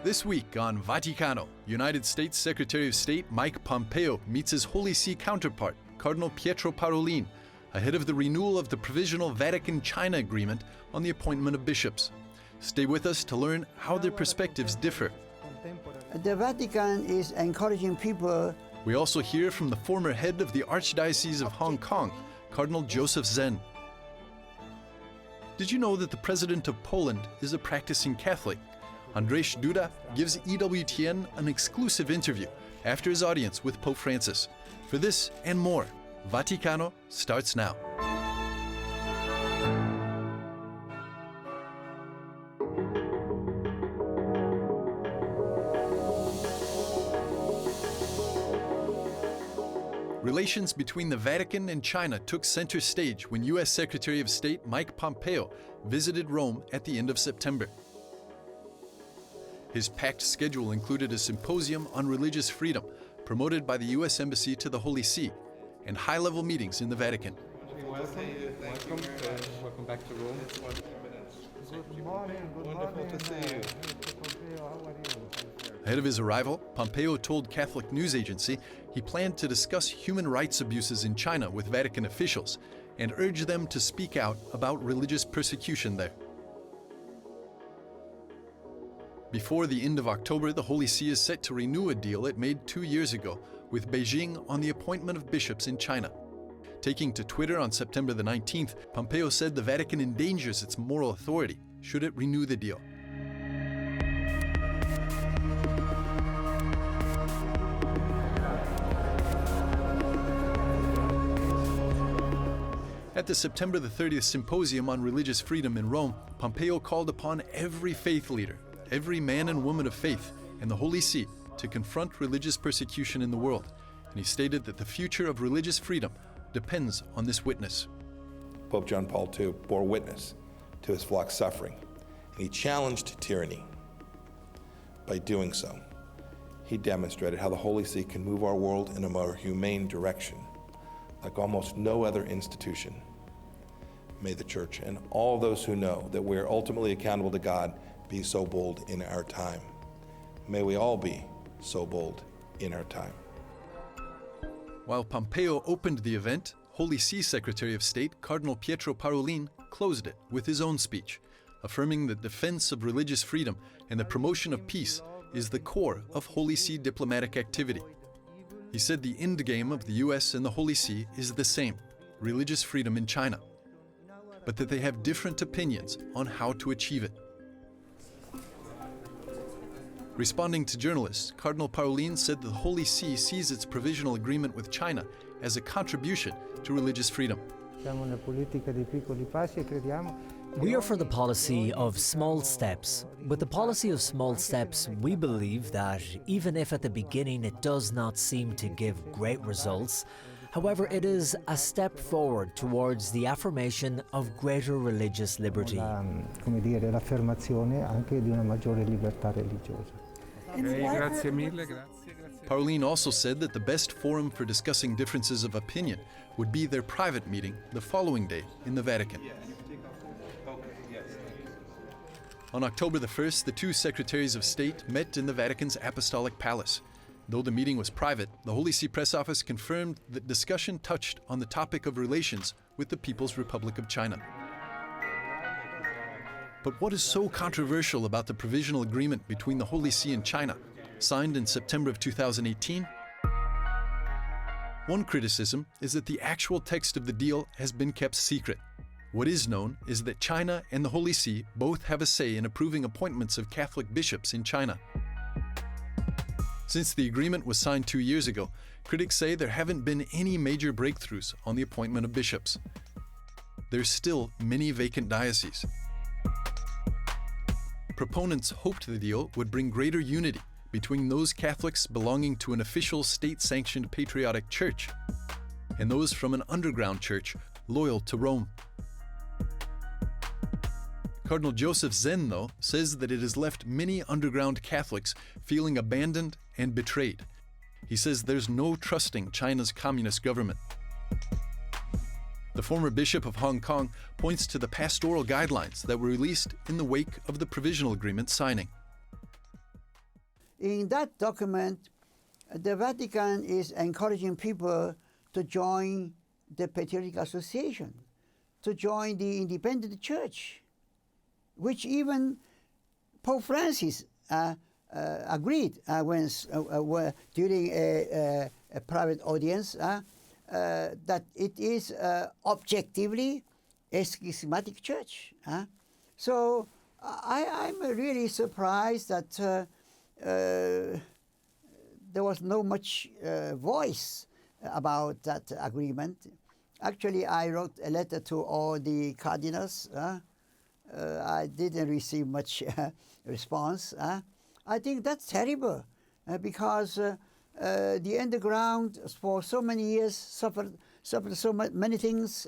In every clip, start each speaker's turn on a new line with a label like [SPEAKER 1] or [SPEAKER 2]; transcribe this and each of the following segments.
[SPEAKER 1] This week on Vaticano, United States Secretary of State Mike Pompeo meets his Holy See counterpart, Cardinal Pietro Parolin, ahead of the renewal of the provisional Vatican-China agreement on the appointment of bishops. Stay with us to learn how their perspectives differ.
[SPEAKER 2] The Vatican is encouraging people.
[SPEAKER 1] We also hear from the former head of the Archdiocese of Hong Kong, Cardinal Joseph Zen. Did you know that the President of Poland is a practicing Catholic? Andrzej Duda gives EWTN an exclusive interview after his audience with Pope Francis. For this and more, Vaticano starts now. Relations between the Vatican and China took center stage when U.S. Secretary of State Mike Pompeo visited Rome at the end of September. His packed schedule included a symposium on religious freedom promoted by the U.S. Embassy to the Holy See and high-level meetings in the Vatican.
[SPEAKER 3] Welcome back to Rome.
[SPEAKER 2] Good morning.
[SPEAKER 3] Wonderful to see you.
[SPEAKER 2] Pompeo, how are you?
[SPEAKER 1] Ahead of his arrival, Pompeo told Catholic news agency he planned to discuss human rights abuses in China with Vatican officials and urge them to speak out about religious persecution there. Before the end of October, the Holy See is set to renew a deal it made 2 years ago with Beijing on the appointment of bishops in China. Taking to Twitter on September the 19th, Pompeo said the Vatican endangers its moral authority should it renew the deal. At the September the 30th Symposium on Religious Freedom in Rome, Pompeo called upon every faith leader, every man and woman of faith, and the Holy See to confront religious persecution in the world, and he stated that the future of religious freedom depends on this witness.
[SPEAKER 4] Pope John Paul II bore witness to his flock's suffering, and he challenged tyranny. By doing so, he demonstrated how the Holy See can move our world in a more humane direction, like almost no other institution. May the Church and all those who know that we are ultimately accountable to God be so bold in our time. May we all be so bold in our time.
[SPEAKER 1] While Pompeo opened the event, Holy See Secretary of State Cardinal Pietro Parolin closed it with his own speech, affirming that defense of religious freedom and the promotion of peace is the core of Holy See diplomatic activity. He said the end game of the U.S. and the Holy See is the same, religious freedom in China, but that they have different opinions on how to achieve it. Responding to journalists, Cardinal Parolin said the Holy See sees its provisional agreement with China as a contribution to religious freedom.
[SPEAKER 5] We are for the policy of small steps. With the policy of small steps, we believe that even if at the beginning it does not seem to give great results, however, it is a step forward towards the affirmation of greater religious liberty.
[SPEAKER 3] Grazie mille.
[SPEAKER 1] Parolin also said that the best forum for discussing differences of opinion would be their private meeting the following day in the Vatican. On October the 1st, the two secretaries of state met in the Vatican's Apostolic Palace. Though the meeting was private, the Holy See Press Office confirmed that discussion touched on the topic of relations with the People's Republic of China. But what is so controversial about the provisional agreement between the Holy See and China, signed in September of 2018? One criticism is that the actual text of the deal has been kept secret. What is known is that China and the Holy See both have a say in approving appointments of Catholic bishops in China. Since the agreement was signed 2 years ago, critics say there haven't been any major breakthroughs on the appointment of bishops. There's still many vacant dioceses. Proponents hoped the deal would bring greater unity between those Catholics belonging to an official state-sanctioned patriotic church and those from an underground church loyal to Rome. Cardinal Joseph Zen, though, says that it has left many underground Catholics feeling abandoned and betrayed. He says there's no trusting China's communist government. The former Bishop of Hong Kong points to the pastoral guidelines that were released in the wake of the provisional agreement signing.
[SPEAKER 2] in that document, the Vatican is encouraging people to join the Patriotic Association, to join the independent church, which even Pope Francis agreed during a private audience that it is objectively a schismatic church. So I'm really surprised that there was no much voice about that agreement. Actually, I wrote a letter to all the cardinals. I didn't receive much response. I think that's terrible because the underground for so many years suffered so many things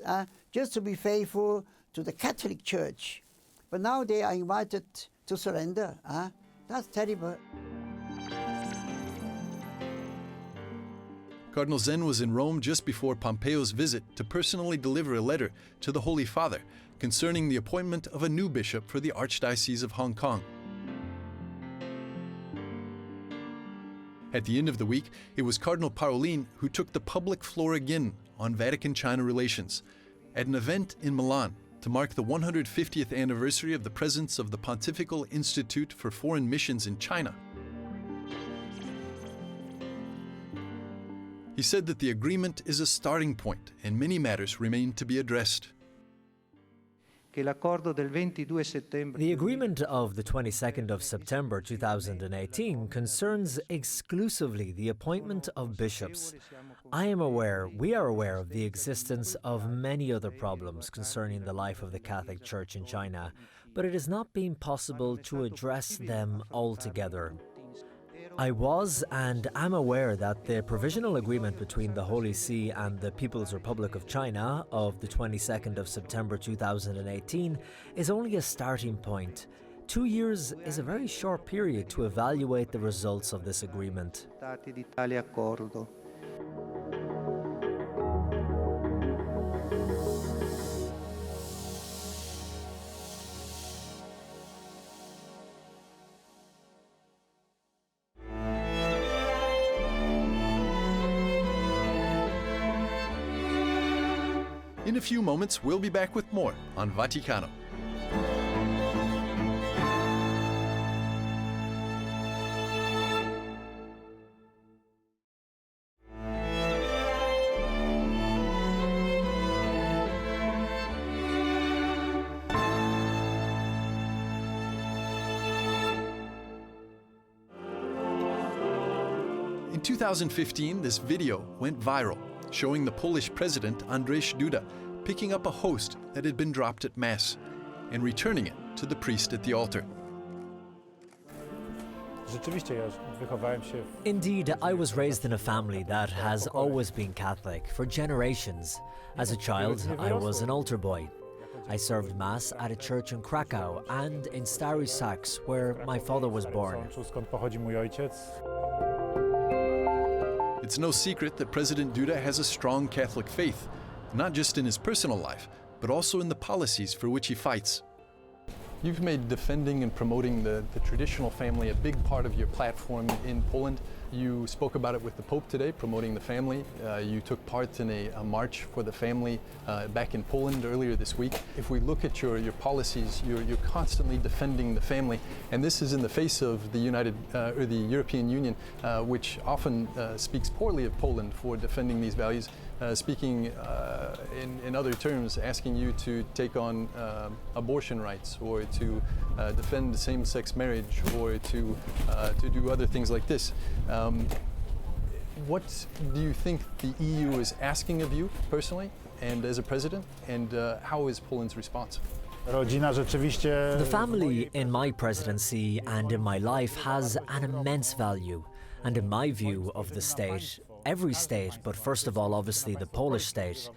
[SPEAKER 2] just to be faithful to the Catholic Church. But now they are invited to surrender. That's terrible.
[SPEAKER 1] Cardinal Zen was in Rome just before Pompeo's visit to personally deliver a letter to the Holy Father concerning the appointment of a new bishop for the Archdiocese of Hong Kong. At the end of the week, it was Cardinal Parolin who took the public floor again on Vatican-China relations at an event in Milan to mark the 150th anniversary of the presence of the Pontifical Institute for Foreign Missions in China. He said that the agreement is a starting point and many matters remain to be addressed.
[SPEAKER 5] The agreement of the 22nd of September 2018 concerns exclusively the appointment of bishops. We are aware of the existence of many other problems concerning the life of the Catholic Church in China, but it has not been possible to address them altogether. I was and am aware that the provisional agreement between the Holy See and the People's Republic of China of the 22nd of September 2018 is only a starting point. 2 years is a very short period to evaluate the results of this agreement.
[SPEAKER 1] In a few moments, we'll be back with more on Vaticano. In 2015, this video went viral, showing the Polish president Andrzej Duda picking up a host that had been dropped at Mass and returning it to the priest at the altar.
[SPEAKER 5] Indeed, I was raised in a family that has always been Catholic for generations. As a child, I was an altar boy. I served Mass at a church in Krakow and in Stary Saks, where my father was born.
[SPEAKER 1] It's no secret that President Duda has a strong Catholic faith, not just in his personal life, but also in the policies for which he fights. You've made defending and promoting the traditional family a big part of your platform in Poland. You spoke about it with the Pope today, promoting the family. You took part in a march for the family back in Poland earlier this week. If we look at your policies, you're constantly defending the family, and this is in the face of the European Union, which often speaks poorly of Poland for defending these values. Speaking in other terms, asking you to take on abortion rights or to defend same-sex marriage or to do other things like this. What do you think the EU is asking of you personally and as a president, and how is Poland's response?
[SPEAKER 5] The family in my presidency and in my life has an immense value, and in my view of the state, every state, but first of all, obviously, the Polish state.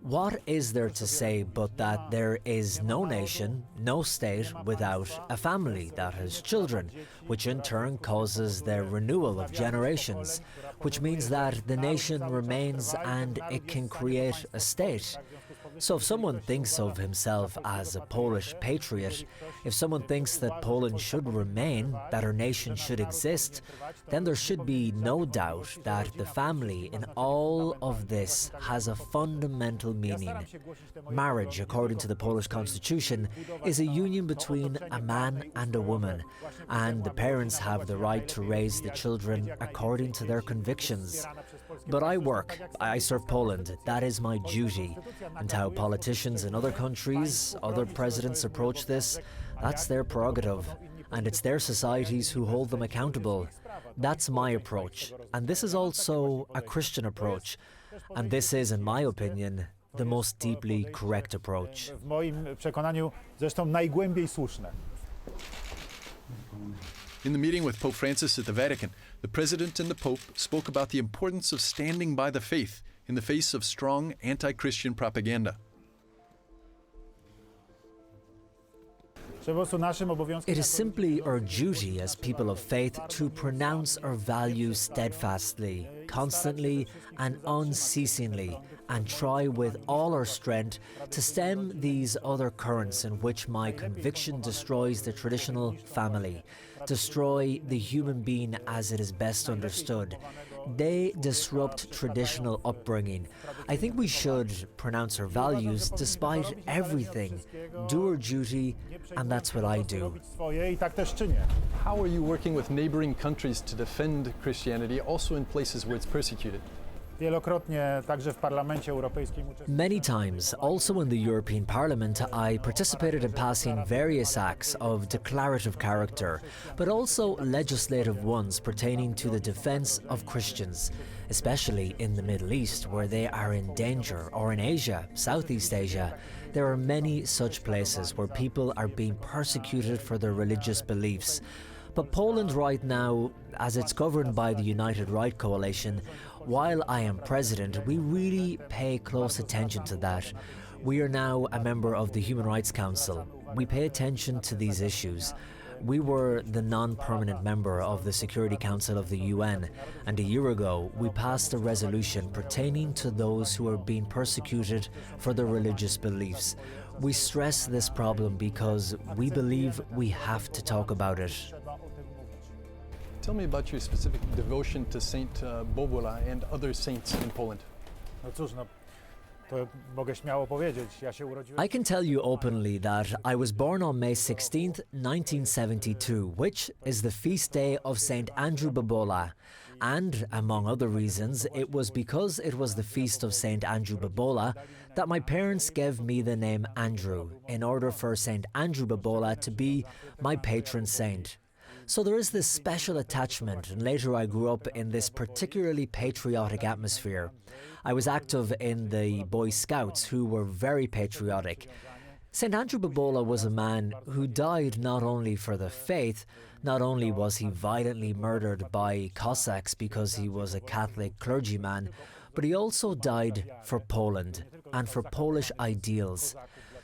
[SPEAKER 5] What is there to say but that there is no nation, no state without a family that has children, which in turn causes the renewal of generations, which means that the nation remains and it can create a state. So if someone thinks of himself as a Polish patriot, if someone thinks that Poland should remain, that our nation should exist, then there should be no doubt that the family in all of this has a fundamental meaning. Marriage, according to the Polish constitution, is a union between a man and a woman, and the parents have the right to raise the children according to their convictions. But I work, I serve Poland, that is my duty. And how politicians in other countries, other presidents approach this, that's their prerogative. And it's their societies who hold them accountable. That's my approach. And this is also a Christian approach. And this is, in my opinion, the most deeply correct approach.
[SPEAKER 6] W moim przekonaniu zresztą najgłębiej słuszne.
[SPEAKER 1] In the meeting with Pope Francis at the Vatican, the President and the Pope spoke about the importance of standing by the faith in the face of strong anti-Christian propaganda.
[SPEAKER 5] It is simply our duty as people of faith to pronounce our values steadfastly, constantly and unceasingly, and try with all our strength to stem these other currents in which my conviction destroys the traditional family, destroy the human being as it is best understood. They disrupt traditional upbringing. I think we should pronounce our values despite everything, do our duty, and that's what I do.
[SPEAKER 1] How are you working with neighboring countries to defend Christianity, also in places where it's persecuted?
[SPEAKER 5] Many times, also in the European Parliament, I participated in passing various acts of declarative character, but also legislative ones pertaining to the defence of Christians, especially in the Middle East, where they are in danger, or in Asia, Southeast Asia. There are many such places where people are being persecuted for their religious beliefs. But Poland right now, as it's governed by the United Right Coalition, while I am president, we really pay close attention to that. We are now a member of the Human Rights Council. We pay attention to these issues. We were the non-permanent member of the Security Council of the UN, and a year ago we passed a resolution pertaining to those who are being persecuted for their religious beliefs. We stress this problem because we believe we have to talk about it.
[SPEAKER 1] Tell me about your specific devotion to Saint Bobola and other saints in Poland.
[SPEAKER 5] I can tell you openly that I was born on May 16th, 1972, which is the feast day of Saint Andrew Bobola. And, among other reasons, it was because it was the feast of Saint Andrew Bobola that my parents gave me the name Andrew, in order for Saint Andrew Bobola to be my patron saint. So there is this special attachment, and later I grew up in this particularly patriotic atmosphere. I was active in the Boy Scouts, who were very patriotic. St. Andrew Bobola was a man who died not only for the faith, not only was he violently murdered by Cossacks because he was a Catholic clergyman, but he also died for Poland and for Polish ideals.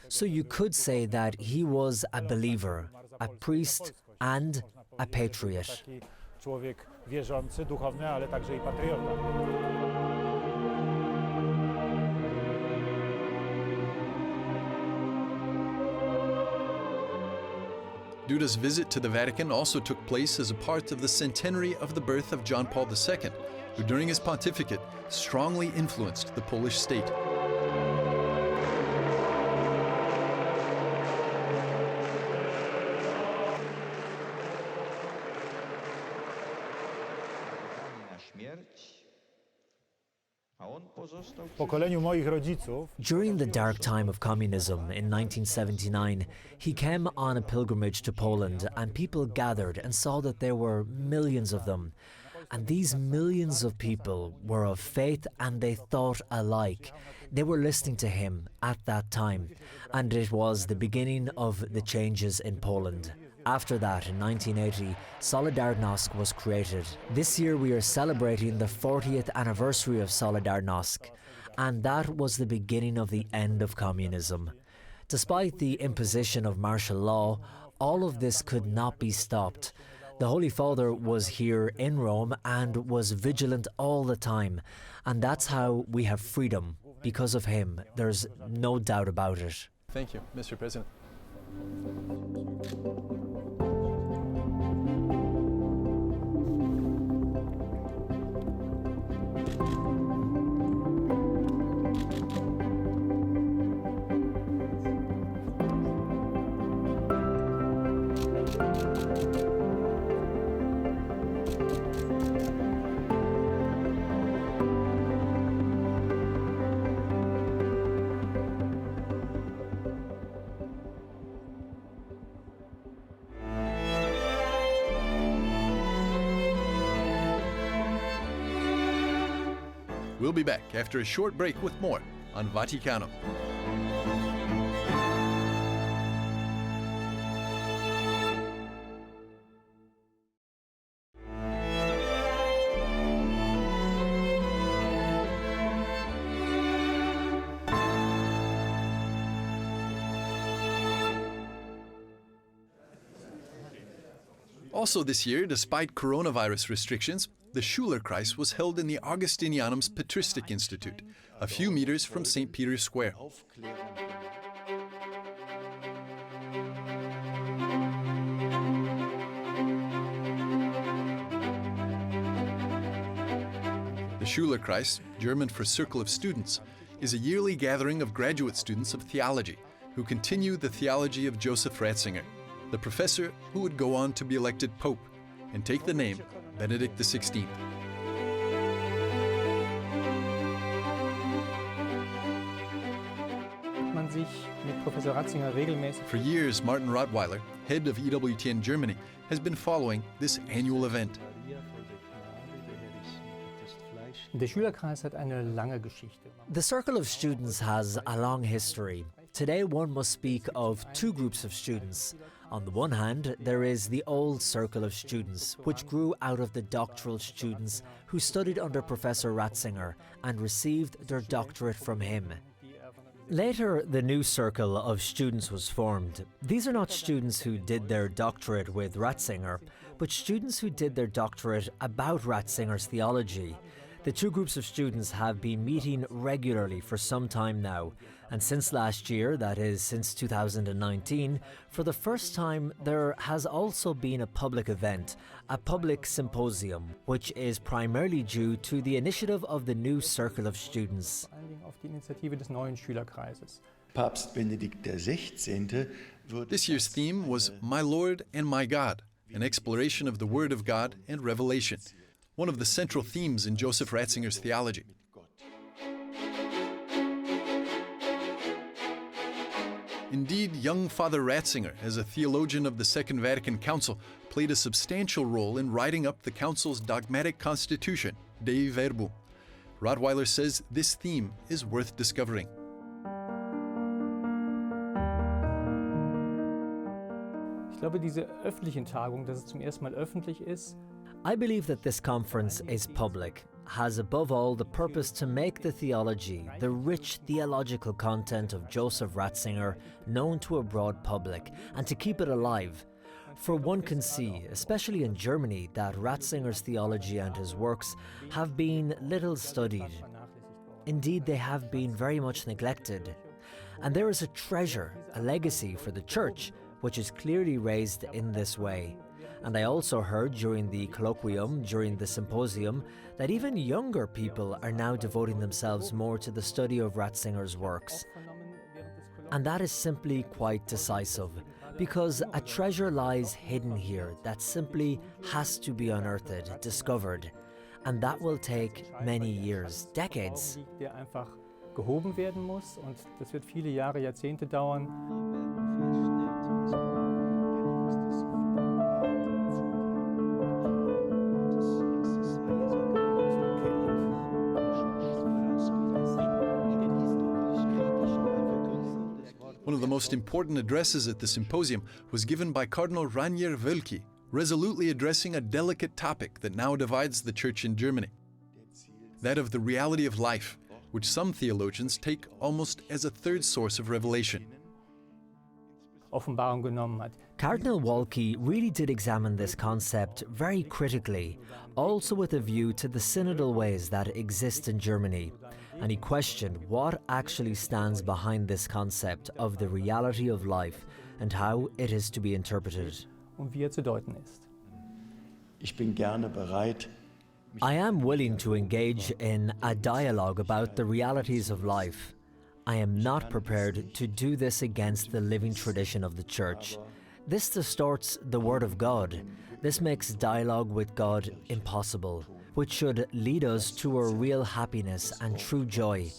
[SPEAKER 5] So you could say that he was a believer, a priest and a patriot.
[SPEAKER 6] Człowiek wierzący, duchowny, ale także i patriota.
[SPEAKER 1] Duda's visit to the Vatican also took place as a part of the centenary of the birth of John Paul II, who during his pontificate strongly influenced the Polish state.
[SPEAKER 5] During the dark time of communism in 1979, he came on a pilgrimage to Poland, and people gathered and saw that there were millions of them. And these millions of people were of faith, and they thought alike. They were listening to him at that time, and it was the beginning of the changes in Poland. After that, in 1980, Solidarność was created. This year we are celebrating the 40th anniversary of Solidarność, and that was the beginning of the end of communism. Despite the imposition of martial law, all of this could not be stopped. The Holy Father was here in Rome and was vigilant all the time, and that's how we have freedom, because of him. There's no doubt about it.
[SPEAKER 1] Thank you, Mr. President. We'll be back after a short break with more on Vaticano. Also this year, despite coronavirus restrictions, the Schülerkreis was held in the Augustinianum's Patristic Institute, a few meters from St. Peter's Square. The Schülerkreis, German for Circle of Students, is a yearly gathering of graduate students of theology who continue the theology of Joseph Ratzinger, the professor who would go on to be elected Pope and take the name Benedict XVI. For years, Martin Rottweiler, head of EWTN Germany, has been following this annual event.
[SPEAKER 7] Der Schülerkreis hat eine lange Geschichte.
[SPEAKER 5] The Circle of Students has a long history. Today one must speak of two groups of students. On the one hand, there is the old Circle of Students, which grew out of the doctoral students who studied under Professor Ratzinger and received their doctorate from him. Later, the new Circle of Students was formed. These are not students who did their doctorate with Ratzinger, but students who did their doctorate about Ratzinger's theology. The two groups of students have been meeting regularly for some time now, and since last year, that is since 2019, for the first time there has also been a public event, a public symposium, which is primarily due to the initiative of the new Circle of Students.
[SPEAKER 1] This year's theme was My Lord and My God, an exploration of the Word of God and Revelation, one of the central themes in Joseph Ratzinger's theology. Indeed, young Father Ratzinger, as a theologian of the Second Vatican Council, played a substantial role in writing up the Council's dogmatic constitution, Dei Verbum. Rottweiler says this theme is worth discovering.
[SPEAKER 7] Ich glaube, diese öffentlichen Tagungen, dass es zum ersten Mal öffentlich ist.
[SPEAKER 5] I believe that this conference is public, has above all the purpose to make the theology, the rich theological content of Joseph Ratzinger, known to a broad public, and to keep it alive. For one can see, especially in Germany, that Ratzinger's theology and his works have been little studied. Indeed, they have been very much neglected. And there is a treasure, a legacy for the Church, which is clearly raised in this way. And I also heard during the colloquium, during the symposium, that even younger people are now devoting themselves more to the study of Ratzinger's works. And that is simply quite decisive, because a treasure lies hidden here that simply has to be unearthed, discovered. And that will take many years, decades.
[SPEAKER 7] Der einfach gehoben werden muss, und das wird viele Jahre, Jahrzehnte dauern.
[SPEAKER 1] One of the most important addresses at the symposium was given by Cardinal Rainier Wölki, resolutely addressing a delicate topic that now divides the Church in Germany, that of the reality of life, which some theologians take almost as a third source of revelation.
[SPEAKER 7] Offenbarung genommen hat.
[SPEAKER 5] Cardinal Wölki really did examine this concept very critically, also with a view to the synodal ways that exist in Germany. and he questioned what actually stands behind this concept of the reality of life and how it is to be interpreted.
[SPEAKER 7] Und wie er zu deuten ist.
[SPEAKER 8] Ich bin gerne bereit,
[SPEAKER 5] I am willing to engage in a dialogue about the realities of life. I am not prepared to do this against the living tradition of the Church. This distorts the Word of God. This makes dialogue with God impossible, which should lead us to a real happiness and true joy.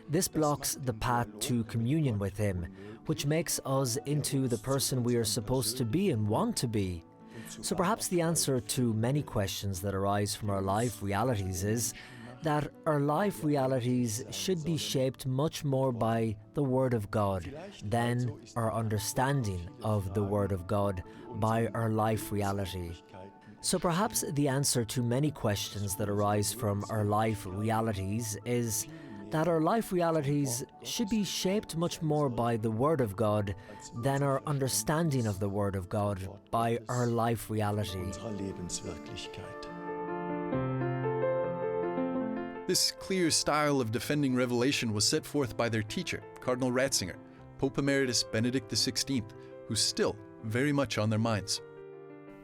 [SPEAKER 5] This blocks the path to communion with Him, which makes us into the person we are supposed to be and want to be. So perhaps the answer to many questions that arise from our life realities is that our life realities should be shaped much more by the Word of God than our understanding of the Word of God by our life reality. So perhaps the answer to many questions that arise from our life realities is that our life realities should be shaped much more by the Word of God than our understanding of the Word of God by our life reality.
[SPEAKER 8] unserer Lebenswirklichkeit.
[SPEAKER 1] This clear style of defending revelation was set forth by their teacher, Cardinal Ratzinger, Pope Emeritus Benedict XVI, who's still very much on their minds.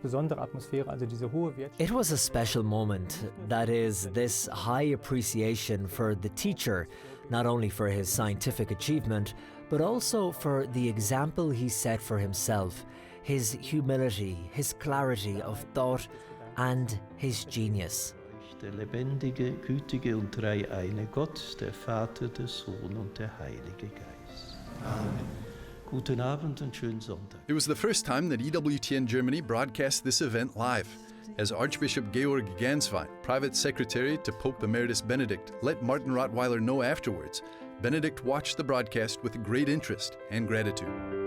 [SPEAKER 7] Besondere Atmosphäre, also diese hohe Wertschätzung.
[SPEAKER 5] It was a special moment, that is, this high appreciation for the teacher, not only for his scientific achievement, but also for the example he set for himself, his humility, his clarity of thought, and his genius.
[SPEAKER 9] Der lebendige, gütige und dreieine Gott, der Vater, der Sohn und der Heilige Geist. Amen. Guten Abend und schönen Sonntag.
[SPEAKER 1] It was the first time that EWTN Germany broadcast this event live. As Archbishop Georg Ganswein, private secretary to Pope Emeritus Benedict, let Martin Rottweiler know afterwards, Benedict watched the broadcast with great interest and gratitude.